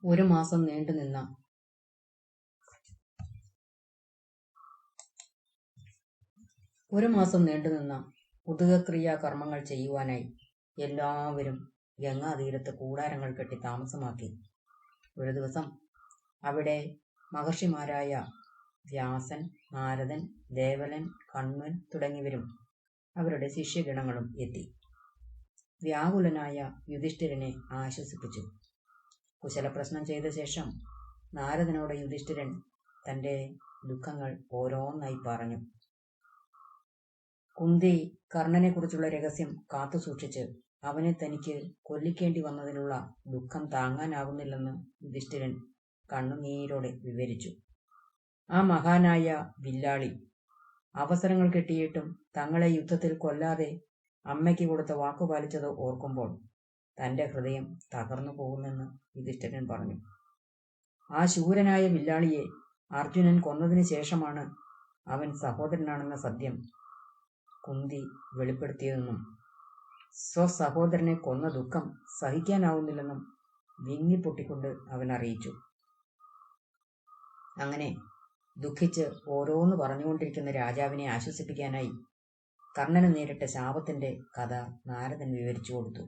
ഒരു മാസം നീണ്ടുനിന്ന ഉദകക്രിയാ കർമ്മങ്ങൾ ചെയ്യുവാനായി എല്ലാവരും ഗംഗാതീരത്ത് കൂടാരങ്ങൾ കെട്ടി താമസമാക്കി. ഒരു ദിവസം അവിടെ മഹർഷിമാരായ വ്യാസൻ, നാരദൻ, ദേവലൻ, കണ്വൻ തുടങ്ങിയവരും അവരുടെ ശിഷ്യഗണങ്ങളും എത്തി. വ്യാകുലനായ യുധിഷ്ഠിരനെ ആശ്വസിപ്പിച്ചു. കുശലപ്രശ്നം ചെയ്ത ശേഷം നാരദനോട് യുധിഷ്ഠിരൻ തന്റെ ദുഃഖങ്ങൾ ഓരോന്നായി പറഞ്ഞു. കുന്തി കർണനെക്കുറിച്ചുള്ള രഹസ്യം കാത്തുസൂക്ഷിച്ച് അവനെ തനിക്ക് കൊല്ലിക്കേണ്ടി വന്നതിലുള്ള ദുഃഖം താങ്ങാനാകുന്നില്ലെന്ന് യുധിഷ്ഠിരൻ കണ്ണുനീരോടെ വിവരിച്ചു. ആ മഹാനായ വില്ലാളി അവസരങ്ങൾ കിട്ടിയിട്ടും തങ്ങളെ യുദ്ധത്തിൽ കൊല്ലാതെ അമ്മയ്ക്ക് കൊടുത്ത വാക്കുപാലിച്ചത് ഓർക്കുമ്പോൾ തന്റെ ഹൃദയം തകർന്നു പോകുമെന്ന് യുധിഷ്ഠിരൻ പറഞ്ഞു. ആ ശൂരനായ വില്ലാളിയെ അർജുനൻ കൊന്നതിന് ശേഷമാണ് അവൻ സഹോദരനാണെന്ന സത്യം കുന്തി വെളിപ്പെടുത്തിയതെന്നും സ്വസഹോദരനെ കൊന്ന ദുഃഖം സഹിക്കാനാവുന്നില്ലെന്നും വിങ്ങിപ്പൊട്ടിക്കൊണ്ട് അവൻ അറിയിച്ചു. അങ്ങനെ ദുഃഖിച്ച് ഓരോന്ന് പറഞ്ഞുകൊണ്ടിരിക്കുന്ന രാജാവിനെ ആശ്വസിപ്പിക്കാനായി കർണന് നേരിട്ട ശാപത്തിന്റെ കഥ നാരദൻ വിവരിച്ചു കൊടുത്തു.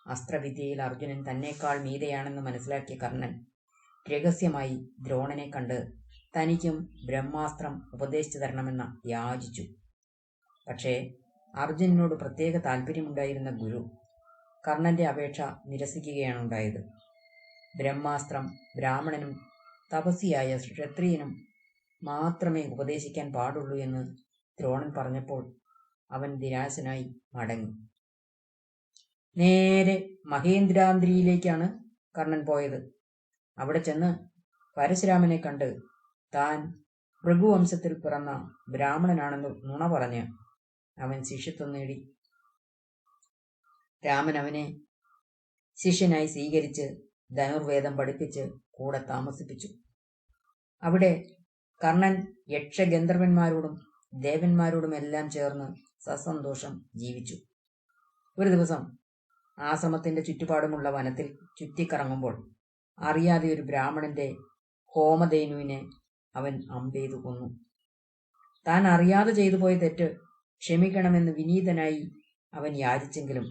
അസ്ത്രവിദ്യയിൽ അർജുനൻ തന്നേക്കാൾ മീതെയാണെന്ന് മനസ്സിലാക്കിയ കർണൻ രഹസ്യമായി ദ്രോണനെ കണ്ട് തനിക്കും ബ്രഹ്മാസ്ത്രം ഉപദേശിച്ചു തരണമെന്ന് യാചിച്ചു. പക്ഷേ അർജുനനോട് പ്രത്യേക താല്പര്യമുണ്ടായിരുന്ന ഗുരു കർണന്റെ അപേക്ഷ നിരസിക്കുകയാണുണ്ടായത്. ബ്രഹ്മാസ്ത്രം ബ്രാഹ്മണനും തപസ്വിയായ ക്ഷത്രിയനും മാത്രമേ ഉപദേശിക്കാൻ പാടുള്ളൂ എന്ന് ദ്രോണൻ പറഞ്ഞപ്പോൾ അവൻ നിരാശനായി മടങ്ങി. നേരെ മഹേന്ദ്രാദ്രിയിലേക്കാണ് കർണൻ പോയത്. അവിടെ ചെന്ന് പരശുരാമനെ കണ്ട് താൻ ഭൃഗുവംശത്തിൽ പിറന്ന ബ്രാഹ്മണനാണെന്ന് നുണ പറഞ്ഞ് അവൻ ശിഷ്യത്വം നേടി. രാമൻ അവനെ ശിഷ്യനായി സ്വീകരിച്ച് ധനുർവേദം പഠിപ്പിച്ച് കൂടെ താമസിപ്പിച്ചു. അവിടെ കർണൻ യക്ഷഗന്ധർവന്മാരോടും ദേവന്മാരോടുമെല്ലാം ചേർന്ന് സസന്തോഷം ജീവിച്ചു. ഒരു ദിവസം ആശ്രമത്തിന്റെ ചുറ്റുപാടുമുള്ള വനത്തിൽ ചുറ്റിക്കറങ്ങുമ്പോൾ അറിയാതെ ഒരു ബ്രാഹ്മണന്റെ ഹോമധേനുവിനെ അവൻ അമ്പെയ്തു കൊന്നു. താൻ അറിയാതെ ചെയ്തു പോയ തെറ്റ് ക്ഷമിക്കണമെന്ന് വിനീതനായി അവൻ യാചിച്ചെങ്കിലും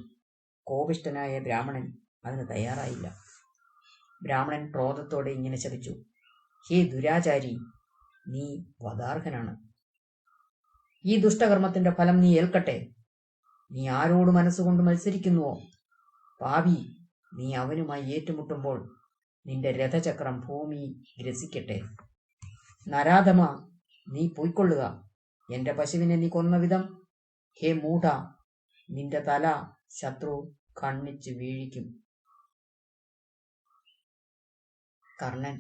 കോപിഷ്ഠനായ ബ്രാഹ്മണൻ അതിന് തയ്യാറായില്ല. ബ്രാഹ്മണൻ ക്രോധത്തോടെ ഇങ്ങനെ ശപിച്ചു: ഹേ ദുരാചാരി, നീ വധാർഹനാണ്. ഈ ദുഷ്ടകർമ്മത്തിന്റെ ഫലം നീ ഏൽക്കട്ടെ. നീ ആരോട് മനസ്സുകൊണ്ട് മത്സരിക്കുന്നുവോ, പാപി, നീ അവനുമായി ഏറ്റുമുട്ടുമ്പോൾ നിന്റെ രഥചക്രം ഭൂമി ഗ്രസിക്കട്ടെ. നരാധമ, നീ പൊയ്ക്കൊള്ളുക. എന്റെ പശുവിനെ നീ കൊന്ന വിധം, ഹേ മൂഢ, നിന്റെ തല ശത്രു കണ്ണിച്ച് വീഴിക്കും. കർണൻ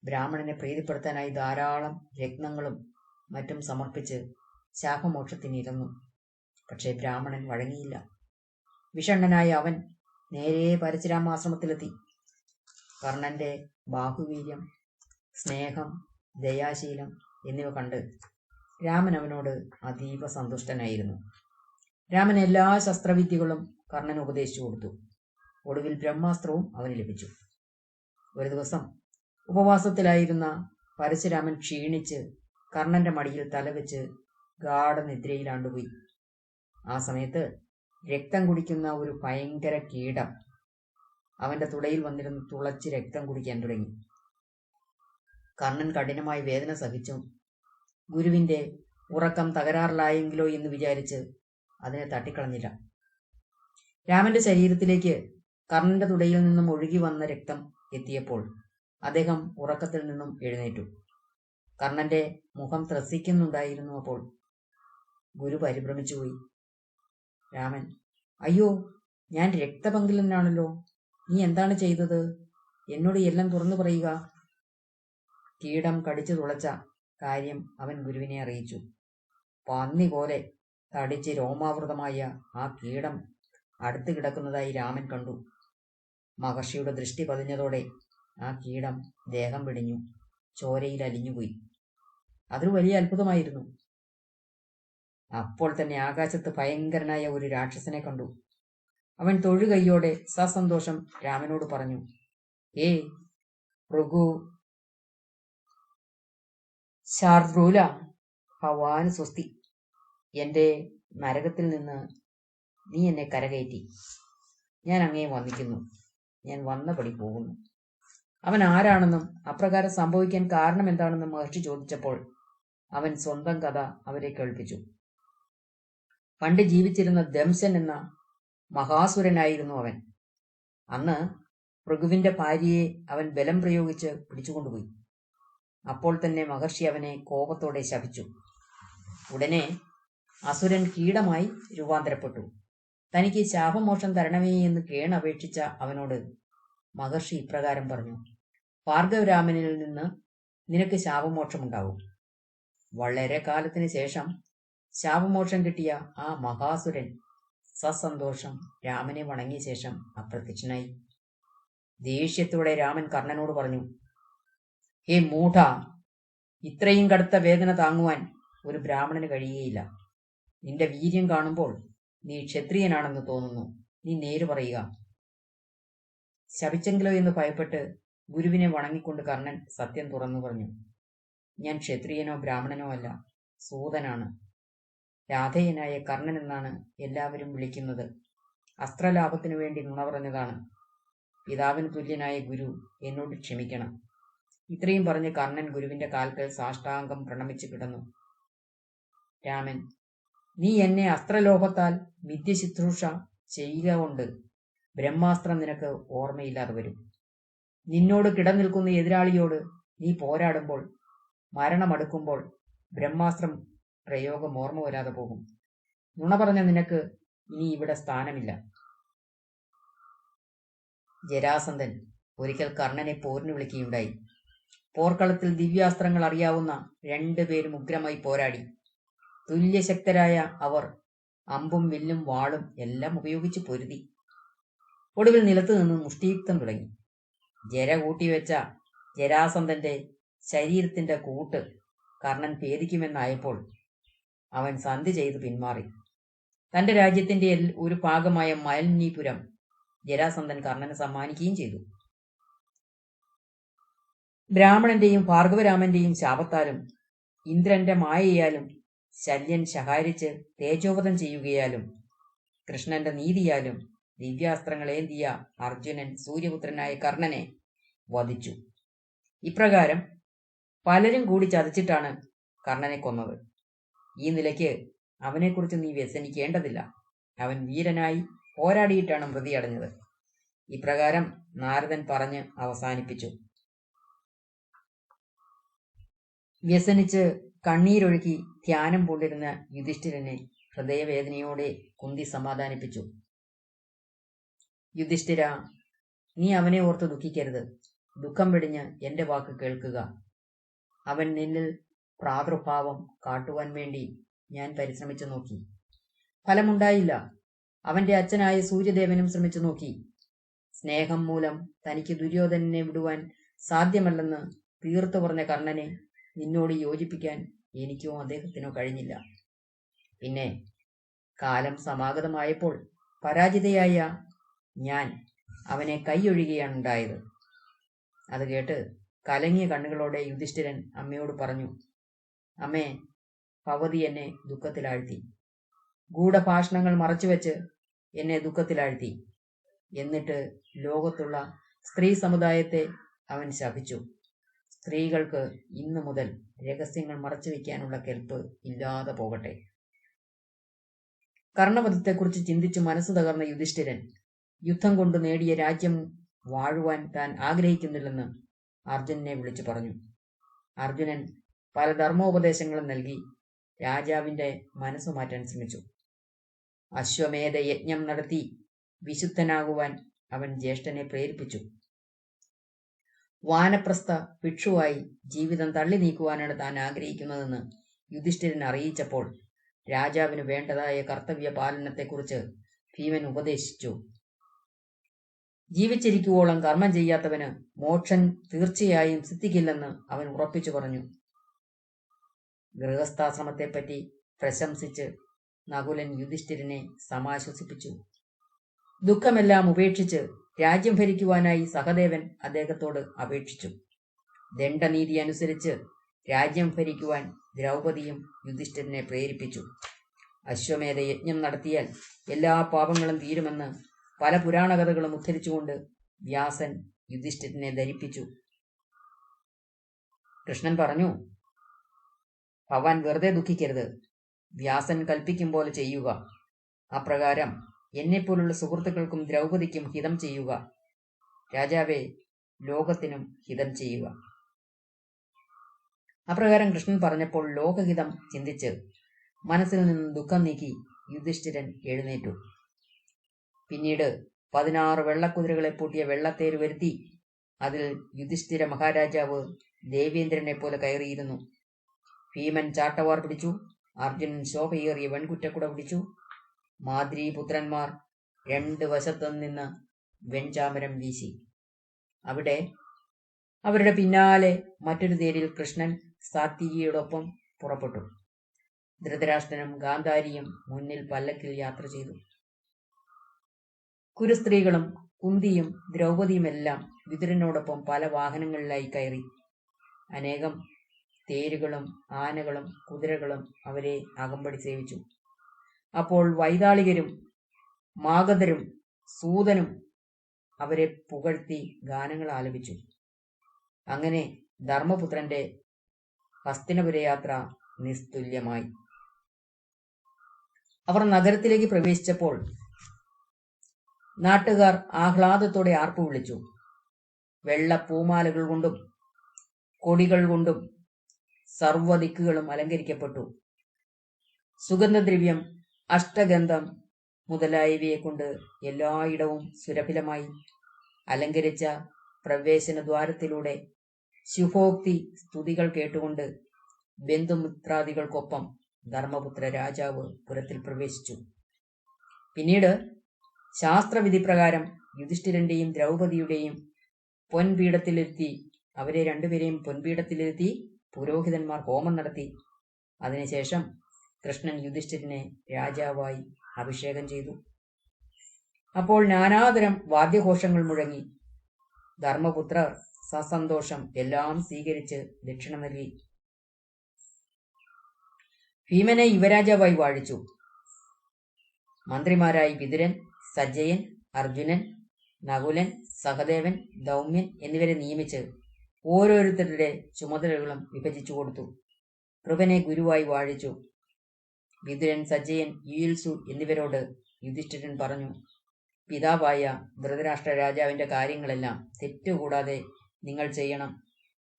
ബ്രാഹ്മണനെ പ്രീതിപ്പെടുത്താനായി ധാരാളം രത്നങ്ങളും മറ്റും സമർപ്പിച്ച് ശാപമോക്ഷത്തിനിരുന്നു. പക്ഷേ ബ്രാഹ്മണൻ വഴങ്ങിയില്ല. വിഷണ്ണനായ അവൻ നേരെ പരശുരാമാശ്രമത്തിലെത്തി. കർണന്റെ ബാഹുവീര്യം, സ്നേഹം, ദയാശീലം എന്നിവ കണ്ട് രാമൻ അവനോട് അതീവ സന്തുഷ്ടനായിരുന്നു. രാമൻ എല്ലാ ശസ്ത്രവിദ്യകളും കർണന് ഉപദേശിച്ചു കൊടുത്തു. ഒടുവിൽ ബ്രഹ്മാസ്ത്രവും അവന് ലഭിച്ചു. ഒരു ദിവസം ഉപവാസത്തിലായിരുന്ന പരശുരാമൻ ക്ഷീണിച്ച് കർണന്റെ മടിയിൽ തലവെച്ച് ഗാഠനിദ്രയിലാണ്ടുപോയി. ആ സമയത്ത് രക്തം കുടിക്കുന്ന ഒരു ഭയങ്കര കീടം അവന്റെ തുടയിൽ വന്നിരുന്ന് തുളച്ച് രക്തം കുടിക്കാൻ തുടങ്ങി. കർണൻ കഠിനമായ വേദന സഹിച്ചു. ഗുരുവിന്റെ ഉറക്കം തകരാറിലായെങ്കിലോ എന്ന് വിചാരിച്ച് അതിനെ തട്ടിക്കളഞ്ഞില്ല. രാമന്റെ ശരീരത്തിലേക്ക് കർണന്റെ തുടയിൽ നിന്നും ഒഴുകി വന്ന രക്തം എത്തിയപ്പോൾ അദ്ദേഹം ഉറക്കത്തിൽ നിന്നും എഴുന്നേറ്റു. കർണന്റെ മുഖം ത്രസിക്കുന്നുണ്ടായിരുന്നു. അപ്പോൾ ഗുരു പരിഭ്രമിച്ചുപോയി. രാമൻ: അയ്യോ, ഞാൻ രക്തപങ്കിലനാണല്ലോ. നീ എന്താണ് ചെയ്തത്? എന്നോട് എല്ലാം തുറന്നു പറയുക. കീടം കടിച്ചു തുളച്ച കാര്യം അവൻ ഗുരുവിനെ അറിയിച്ചു. പന്നി പോലെ തടിച്ച് രോമാവൃതമായ ആ കീടം അടുത്ത് കിടക്കുന്നതായി രാമൻ കണ്ടു. മഹർഷിയുടെ ദൃഷ്ടി പതിഞ്ഞതോടെ ആ കീടം ദേഹം പിടിഞ്ഞു ചോരയിൽ അലിഞ്ഞുപോയി. അതൊരു വലിയ അത്ഭുതമായിരുന്നു. അപ്പോൾ തന്നെ ആകാശത്ത് ഭയങ്കരനായ ഒരു രാക്ഷസനെ കണ്ടു. അവൻ തൊഴുകൈയോടെ സസന്തോഷം രാമനോട് പറഞ്ഞു: ഏ ഭൃഗു ശാർദ്രൂല, ഭവാന് സ്വസ്തി. എന്റെ നരകത്തിൽ നിന്ന് നീ എന്നെ കരകയറ്റി. ഞാൻ അങ്ങയെ വന്ദിക്കുന്നു. ഞാൻ വന്നപടി പോകുന്നു. അവൻ ആരാണെന്നും അപ്രകാരം സംഭവിക്കാൻ കാരണം എന്താണെന്നും മഹർഷി ചോദിച്ചപ്പോൾ അവൻ സ്വന്തം കഥ അവരെ കേൾപ്പിച്ചു. പണ്ട് ജീവിച്ചിരുന്ന ദംശൻ എന്ന മഹാസുരനായിരുന്നു അവൻ. അന്ന് ഭൃഗുവിന്റെ ഭാര്യയെ അവൻ ബലം പ്രയോഗിച്ച് പിടിച്ചുകൊണ്ടുപോയി. അപ്പോൾ തന്നെ മഹർഷി അവനെ കോപത്തോടെ ശപിച്ചു. ഉടനെ അസുരൻ കീടമായി രൂപാന്തരപ്പെട്ടു. തനിക്ക് ശാപമോക്ഷം തരണമേ എന്ന് കേണപേക്ഷിച്ച അവനോട് മഹർഷി ഇപ്രകാരം പറഞ്ഞു: ഭാർഗവരാമനിൽ നിന്ന് നിനക്ക് ശാപമോക്ഷമുണ്ടാവും. വളരെ കാലത്തിന് ശേഷം ശാപമോക്ഷം കിട്ടിയ ആ മഹാസുരൻ സസന്തോഷം രാമനെ വണങ്ങിയ ശേഷം അപ്രത്യക്ഷനായി. ദേഷ്യത്തോടെ രാമൻ കർണനോട് പറഞ്ഞു: ഹേ മൂഢ, ഇത്രയും കടുത്ത വേദന താങ്ങുവാൻ ഒരു ബ്രാഹ്മണന് കഴിയുകയില്ല. നിന്റെ വീര്യം കാണുമ്പോൾ നീ ക്ഷത്രിയനാണെന്ന് തോന്നുന്നു. നീ നേര് പറയുക. ശപിച്ചെങ്കിലോ എന്ന് ഭയപ്പെട്ട് ഗുരുവിനെ വണങ്ങിക്കൊണ്ട് കർണൻ സത്യം തുറന്നു പറഞ്ഞു: ഞാൻ ക്ഷത്രിയനോ ബ്രാഹ്മണനോ അല്ല, സൂതനാണ്. രാധേയനായ കർണൻ എന്നാണ് എല്ലാവരും വിളിക്കുന്നത്. അസ്ത്രലാഭത്തിനു വേണ്ടി നുണ പറഞ്ഞതാണ്. പിതാവിന് തുല്യനായ ഗുരു, എന്നോട് ക്ഷമിക്കണം. ഇത്രയും പറഞ്ഞ് കർണൻ ഗുരുവിന്റെ കാൽക്കൽ സാഷ്ടാംഗം പ്രണമിച്ചു കിടന്നു. രാമൻ: നീ എന്നെ അസ്ത്രലോഭത്താൽ മിഥ്യശുശ്രൂഷ ചെയ്യുക കൊണ്ട് ബ്രഹ്മാസ്ത്രം നിനക്ക് ഓർമ്മയില്ലാതെ വരും. നിന്നോട് കിടനിൽക്കുന്ന എതിരാളിയോട് നീ പോരാടുമ്പോൾ, മരണമടുക്കുമ്പോൾ ബ്രഹ്മാസ്ത്രം പ്രയോഗം ഓർമ്മ വരാതെ പോകും. നുണ പറഞ്ഞ നിനക്ക് ഇനി ഇവിടെ സ്ഥാനമില്ല. ജരാസന്ധൻ ഒരിക്കൽ കർണനെ പോരിന് വിളിക്കുകയുണ്ടായി. പോർക്കളത്തിൽ ദിവ്യാസ്ത്രങ്ങൾ അറിയാവുന്ന 2 പേരും ഉഗ്രമായി പോരാടി. തുല്യശക്തരായ അവർ അമ്പും വില്ലും വാളും എല്ലാം ഉപയോഗിച്ച് പൊരുതി. ഒടുവിൽ നിലത്ത് നിന്ന് മുഷ്ടിയുക്തം തുടങ്ങി. ജര കൂട്ടിവെച്ച ജരാസന്ധന്റെ ശരീരത്തിന്റെ കൂട്ട് കർണൻ ഭേദിക്കുമെന്നായപ്പോൾ അവൻ സന്ധി ചെയ്ത് പിന്മാറി. തന്റെ രാജ്യത്തിന്റെ ഒരു ഭാഗമായ മലനീപുരം ജരാസന്ധൻ കർണന് സമ്മാനിക്കുകയും ചെയ്തു. ബ്രാഹ്മണന്റെയും ഭാർഗവരാമന്റെയും ശാപത്താലും ഇന്ദ്രന്റെ മായയാലും ശല്യൻ ശകാരിച്ച് തേജോവധം ചെയ്യുകയാലും കൃഷ്ണന്റെ നീതിയാലും ദിവ്യാസ്ത്രങ്ങളേന്തിയ അർജുനൻ സൂര്യപുത്രനായ കർണനെ വധിച്ചു. ഇപ്രകാരം പലരും കൂടി ചതിച്ചിട്ടാണ് കർണനെ കൊന്നത്. ഈ നിലയ്ക്ക് അവനെക്കുറിച്ച് നീ വ്യസനിക്കേണ്ടതില്ല. അവൻ വീരനായി പോരാടിയിട്ടാണ് മൃതി അടഞ്ഞത്. ഇപ്രകാരം നാരദൻ പറഞ്ഞ് അവസാനിപ്പിച്ചു. വ്യസനിച്ച് കണ്ണീരൊഴുക്കി ധ്യാനം പൂണ്ടിരുന്ന യുധിഷ്ഠിരനെ ഹൃദയവേദനയോടെ കുന്തി സമാധാനിപ്പിച്ചു. യുധിഷ്ഠിര, നീ അവനെ ഓർത്ത് ദുഃഖിക്കരുത്. ദുഃഖം വെടിഞ്ഞ് എന്റെ വാക്ക് കേൾക്കുക. അവൻ നിന്നിൽ പ്രാദുർഭാവം കാട്ടുവാൻ വേണ്ടി ഞാൻ പരിശ്രമിച്ചു നോക്കി. ഫലമുണ്ടായില്ല. അവന്റെ അച്ഛനായ സൂര്യദേവനും ശ്രമിച്ചു നോക്കി. സ്നേഹം മൂലം തനിക്ക് ദുര്യോധനനെ വിടുവാൻ സാധ്യമല്ലെന്ന് തീർത്തു പറഞ്ഞ കർണനെ നിന്നോട് യോജിപ്പിക്കാൻ എനിക്കോ അദ്ദേഹത്തിനോ കഴിഞ്ഞില്ല. പിന്നെ കാലം സമാഗതമായപ്പോൾ പരാജിതയായ ഞാൻ അവനെ കൈയൊഴുകയാണുണ്ടായത്. അത് കേട്ട് കലങ്ങിയ കണ്ണുകളോടെ യുധിഷ്ഠിരൻ അമ്മയോട് പറഞ്ഞു: അമ്മേ, ഭഗവതി എന്നെ ദുഃഖത്തിലാഴ്ത്തി. ഗൂഢഭാഷണങ്ങൾ മറച്ചുവെച്ച് എന്നെ ദുഃഖത്തിലാഴ്ത്തി. എന്നിട്ട് ലോകത്തുള്ള സ്ത്രീ സമുദായത്തെ അവൻ ശപിച്ചു. സ്ത്രീകൾക്ക് ഇന്നു മുതൽ രഹസ്യങ്ങൾ മറച്ചുവെക്കാനുള്ള കെൽപ്പ് ഇല്ലാതെ പോകട്ടെ. കർണവധത്തെക്കുറിച്ച് ചിന്തിച്ചു മനസ്സ് തകർന്ന യുധിഷ്ഠിരൻ യുദ്ധം കൊണ്ട് നേടിയ രാജ്യം വാഴുവാൻ താൻ ആഗ്രഹിക്കുന്നില്ലെന്ന് അർജുനനെ വിളിച്ചു പറഞ്ഞു. അർജുനൻ പല ധർമ്മോപദേശങ്ങളും നൽകി രാജാവിന്റെ മനസ്സു മാറ്റാൻ ശ്രമിച്ചു. അശ്വമേധ യജ്ഞം നടത്തി വിശുദ്ധനാകുവാൻ അവൻ ജ്യേഷ്ഠനെ പ്രേരിപ്പിച്ചു. വാനപ്രസ്ഥ ഭിക്ഷുവായി ജീവിതം തള്ളി നീക്കുവാനാണ് താൻ ആഗ്രഹിക്കുന്നതെന്ന് യുധിഷ്ഠിരൻ അറിയിച്ചപ്പോൾ രാജാവിന് വേണ്ടതായ കർത്തവ്യ പാലനത്തെക്കുറിച്ച് ഭീമൻ ഉപദേശിച്ചു. ജീവിച്ചിരിക്കുവോളം കർമ്മം ചെയ്യാത്തവന് മോക്ഷം തീർച്ചയായും സിദ്ധിക്കില്ലെന്ന് അവൻ ഉറപ്പിച്ചു പറഞ്ഞു. ഗൃഹസ്ഥാശ്രമത്തെപ്പറ്റി പ്രശംസിച്ച് നകുലൻ യുധിഷ്ഠിരനെ സമാശ്വസിപ്പിച്ചു. ദുഃഖമെല്ലാം ഉപേക്ഷിച്ച് രാജ്യം ഭരിക്കുവാനായി സഹദേവൻ അദ്ദേഹത്തോട് അപേക്ഷിച്ചു. ദണ്ഡനീതി അനുസരിച്ച് രാജ്യം ഭരിക്കുവാൻ ദ്രൗപദിയും യുധിഷ്ഠിരനെ പ്രേരിപ്പിച്ചു. അശ്വമേധ യജ്ഞം നടത്തിയാൽ എല്ലാ പാപങ്ങളും തീരുമെന്ന് പല പുരാണകഥകളും ഉദ്ധരിച്ചുകൊണ്ട് വ്യാസൻ യുധിഷ്ഠിരനെ ധരിപ്പിച്ചു. കൃഷ്ണൻ പറഞ്ഞു, ഭവാൻ വെറുതെ ദുഃഖിക്കരുത്. വ്യാസൻ കൽപ്പിക്കും പോലെ ചെയ്യുക. അപ്രകാരം എന്നെപ്പോലുള്ള സുഹൃത്തുക്കൾക്കും ദ്രൗപദിക്കും ഹിതം ചെയ്യുക. രാജാവേ, ലോകത്തിനും ഹിതം ചെയ്യുക. അപ്രകാരം കൃഷ്ണൻ പറഞ്ഞപ്പോൾ ലോകഹിതം ചിന്തിച്ച് മനസ്സിൽ നിന്ന് ദുഃഖം നീക്കി യുധിഷ്ഠിരൻ എഴുന്നേറ്റു. പിന്നീട് 16 വെള്ളക്കുതിരകളെ പൂട്ടിയ വെള്ളത്തേര് വരുത്തി അതിൽ യുധിഷ്ഠിര മഹാരാജാവ് ദേവേന്ദ്രനെ പോലെ കയറിയിരുന്നു. ഭീമൻ ചാട്ടവാർ പിടിച്ചു. അർജുനൻ ശോഭയേറിയ വെൺകുറ്റക്കുട പിടിച്ചു. മാദ്രീപുത്രന്മാർ 2 വശത്തു നിന്ന് വെൺചാമരം വീശി. അവിടെ അവരുടെ പിന്നാലെ മറ്റൊരു തേരിൽ കൃഷ്ണൻ സാത്വികിയോടൊപ്പം പുറപ്പെട്ടു. ധൃതരാഷ്ട്രനും ഗാന്ധാരിയും മുന്നിൽ പല്ലക്കിൽ യാത്ര ചെയ്തു. കുരുസ്ത്രീകളും കുന്തിയും ദ്രൗപദിയുമെല്ലാം വിതുരനോടൊപ്പം പല വാഹനങ്ങളിലായി കയറി. അനേകം തേരുകളും ആനകളും കുതിരകളും അവരെ അകമ്പടി സേവിച്ചു. അപ്പോൾ വൈതാളികരും മാഗധരും സൂതനും അവരെ പുകഴ്ത്തി ഗാനങ്ങൾ ആലപിച്ചു. അങ്ങനെ ധർമ്മപുത്രന്റെ ഹസ്തിനപുരയാത്ര നിസ്തുല്യമായി. അവർ നഗരത്തിലേക്ക് പ്രവേശിച്ചപ്പോൾ നാട്ടുകാർ ആഹ്ലാദത്തോടെ ആർപ്പു വിളിച്ചു. വെള്ള പൂമാലകൾ കൊണ്ടും കൊടികൾ കൊണ്ടും സർവ്വദിക്കുകളും അലങ്കരിക്കപ്പെട്ടു. സുഗന്ധദ്രവ്യം, അഷ്ടഗന്ധം മുതലായവയെ കൊണ്ട് എല്ലായിടവും സുരഭിലമായി. അലങ്കരിച്ച പ്രവേശന ദ്വാരത്തിലൂടെ ശുഭോക്തി സ്തുതികൾ കേട്ടുകൊണ്ട് ബന്ധുമിത്രാദികൾക്കൊപ്പം ധർമ്മപുത്ര രാജാവ് പുരത്തിൽ പ്രവേശിച്ചു. പിന്നീട് ശാസ്ത്രവിധി പ്രകാരം യുധിഷ്ഠിരന്റെയും ദ്രൗപദിയുടെയും പൊൻപീഠത്തിലിരുത്തി അവരെ രണ്ടുപേരെയും പൊൻപീഠത്തിലിരുത്തി പുരോഹിതന്മാർ ഹോമം നടത്തി. അതിനുശേഷം കൃഷ്ണൻ യുധിഷ്ഠിരനെ രാജാവായി അഭിഷേകം ചെയ്തു. അപ്പോൾ നാനാതരം വാദ്യഘോഷങ്ങൾ മുഴങ്ങി. ധർമ്മപുത്രർ സസന്തോഷം എല്ലാം സ്വീകരിച്ച് ദക്ഷിണ നൽകി. ഭീമനെ യുവരാജാവായി വാഴിച്ചു. മന്ത്രിമാരായി വിതുരൻ, സഞ്ജയൻ, അർജുനൻ, നകുലൻ, സഹദേവൻ, ദൗമ്യൻ എന്നിവരെ നിയമിച്ച് ഓരോരുത്തരുടെ ചുമതലകളും വിഭജിച്ചു കൊടുത്തു. കൃപനെ ഗുരുവായി വാഴിച്ചു. വിതുരൻ, സഞ്ജയൻ, യുയുത്സു എന്നിവരോട് യുധിഷ്ഠിരൻ പറഞ്ഞു, പിതാവായ ധൃതരാഷ്ട്ര രാജാവിന്റെ കാര്യങ്ങളെല്ലാം തെറ്റുകൂടാതെ നിങ്ങൾ ചെയ്യണം.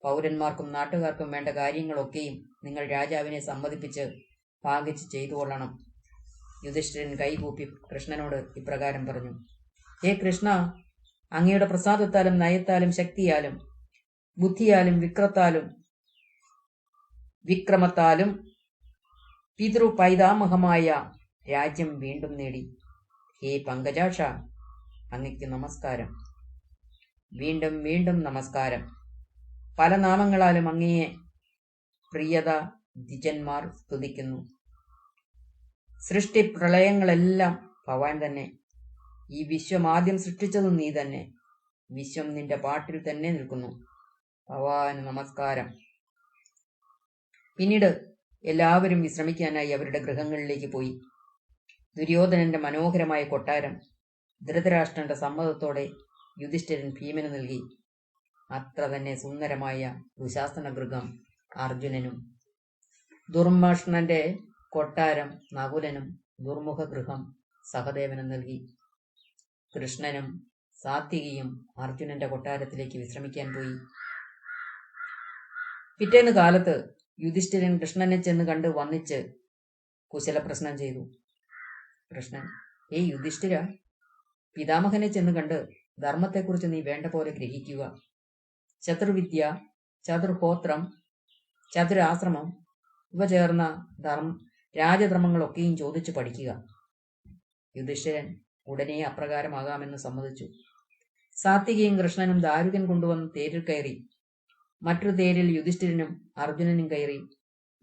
പൗരന്മാർക്കും നാട്ടുകാർക്കും വേണ്ട കാര്യങ്ങളൊക്കെയും നിങ്ങൾ രാജാവിനെ സമ്മതിപ്പിച്ച് ഭാഗിച്ച് ചെയ്തു കൊള്ളണം. യുധിഷ്ഠിരൻ കൈകൂപ്പി കൃഷ്ണനോട് ഇപ്രകാരം പറഞ്ഞു, ഹേ കൃഷ്ണ, അങ്ങയുടെ പ്രസാദത്താലും നയത്താലും ശക്തിയാലും ബുദ്ധിയാലും വിക്രമത്താലും പിതൃപൈതാമഹമായ രാജ്യം വീണ്ടും നേടി. ഹേ പങ്കജാക്ഷ, അങ്ങയ്ക്ക് നമസ്കാരം. വീണ്ടും വീണ്ടും നമസ്കാരം. പല നാമങ്ങളാലും അങ്ങയെ പ്രിയത ദ്വിജന്മാർ സ്തുതിക്കുന്നു. സൃഷ്ടി പ്രളയങ്ങളെല്ലാം ഭവാൻ തന്നെ. ഈ വിശ്വം ആദ്യം സൃഷ്ടിച്ചതും നീ തന്നെ. വിശ്വം നിന്റെ പാട്ടിൽ തന്നെ നിൽക്കുന്നു. ഭവാന് നമസ്കാരം. പിന്നീട് എല്ലാവരും വിശ്രമിക്കാനായി അവരുടെ ഗൃഹങ്ങളിലേക്ക് പോയി. ദുര്യോധനന്റെ മനോഹരമായ കൊട്ടാരം ധൃതരാഷ്ട്രന്റെ സമ്മതത്തോടെ യുധിഷ്ഠിരൻ ഭീമന് നൽകി. അത്ര തന്നെ സുന്ദരമായ ദുശാസന ഗൃഹം അർജുനനും, ദുർമഷ്ണന്റെ കൊട്ടാരം നകുലനും, ദുർമുഖ ഗൃഹം സഹദേവനും നൽകി. കൃഷ്ണനും സാത്വികിയും അർജുനന്റെ കൊട്ടാരത്തിലേക്ക് വിശ്രമിക്കാൻ പോയി. പിറ്റേന്ന് കാലത്ത് യുധിഷ്ഠിരൻ കൃഷ്ണനെ ചെന്ന് കണ്ട് വന്നിച്ച് കുശലപ്രശ്നം ചെയ്തു. കൃഷ്ണൻ, ഏയ് യുധിഷ്ഠിര, പിതാമഹനെ ചെന്ന് കണ്ട് ധർമ്മത്തെക്കുറിച്ച് നീ വേണ്ട പോലെ ഗ്രഹിക്കുക. ചതുർവിദ്യ, ചതുർഹോത്രം, ചതുരാശ്രമം ഇവ ചേർന്ന രാജധർമ്മങ്ങളൊക്കെയും ചോദിച്ചു പഠിക്കുക. യുധിഷ്ഠിരൻ ഉടനെ അപ്രകാരമാകാമെന്ന് സമ്മതിച്ചു. സാത്വികയും കൃഷ്ണനും ദാരുകൻ കൊണ്ടുവന്ന തേരിൽ കയറി. മറ്റൊരു തേരിൽ യുധിഷ്ഠിരനും അർജുനനും കയറി.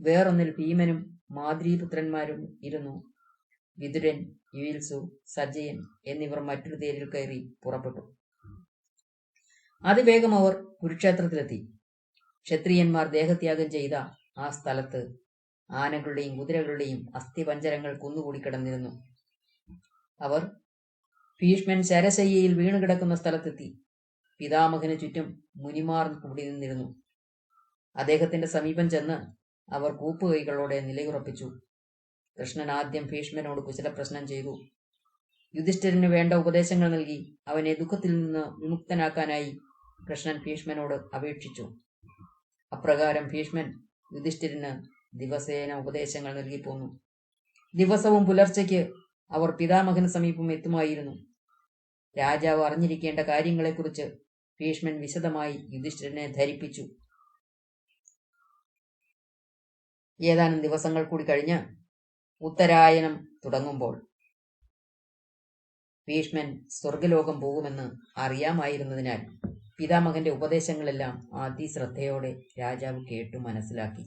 വേറൊന്നിൽ ഭീമനും മാദ്രീപുത്രന്മാരും ഇരുന്നു. വിതുരൻ, യുയുത്സു, സഞ്ജയൻ എന്നിവർ മറ്റൊരു തേരിൽ കയറി പുറപ്പെട്ടു. അതിവേഗം അവർ കുരുക്ഷേത്രത്തിലെത്തി. ക്ഷത്രിയന്മാർ ദേഹത്യാഗം ചെയ്ത ആ സ്ഥലത്ത് ആനകളുടെയും കുതിരകളുടെയും അസ്ഥിപഞ്ജരങ്ങൾ കുന്നുകൂടി കിടന്നിരുന്നു. അവർ ഭീഷ്മൻ ശരശയ്യയിൽ വീണുകിടക്കുന്ന സ്ഥലത്തെത്തി. പിതാമഹന് ചുറ്റും മുനിമാർ കൂടി നിന്നിരുന്നു. അദ്ദേഹത്തിന്റെ സമീപം ചെന്ന് അവർ കൂപ്പുകൈകളോടെ നിലയുറപ്പിച്ചു. കൃഷ്ണൻ ആദ്യം ഭീഷ്മനോട് കുശലപ്രശ്നം ചെയ്തു. യുധിഷ്ഠിരന് വേണ്ട ഉപദേശങ്ങൾ നൽകി അവനെ ദുഃഖത്തിൽ നിന്ന് വിമുക്തനാക്കാനായി കൃഷ്ണൻ ഭീഷ്മനോട് അപേക്ഷിച്ചു. അപ്രകാരം ഭീഷ്മൻ യുധിഷ്ഠിരന് ദിവസേന ഉപദേശങ്ങൾ നൽകിപ്പോന്നു. ദിവസവും പുലർച്ചയ്ക്ക് അവർ പിതാമഹന് സമീപം എത്തുമായിരുന്നു. രാജാവ് അറിഞ്ഞിരിക്കേണ്ട കാര്യങ്ങളെക്കുറിച്ച് ഭീഷ്മൻ വിശദമായി യുധിഷ്ഠിരനെ ധരിപ്പിച്ചു. ഏതാനും ദിവസങ്ങൾ കൂടി കഴിഞ്ഞ് ഉത്തരായനം തുടങ്ങുമ്പോൾ ഭീഷ്മൻ സ്വർഗലോകം പോകുമെന്ന് അറിയാമായിരുന്നതിനാൽ പിതാമഹന്റെ ഉപദേശങ്ങളെല്ലാം അതിശ്രദ്ധയോടെ രാജാവ് കേട്ടു മനസ്സിലാക്കി.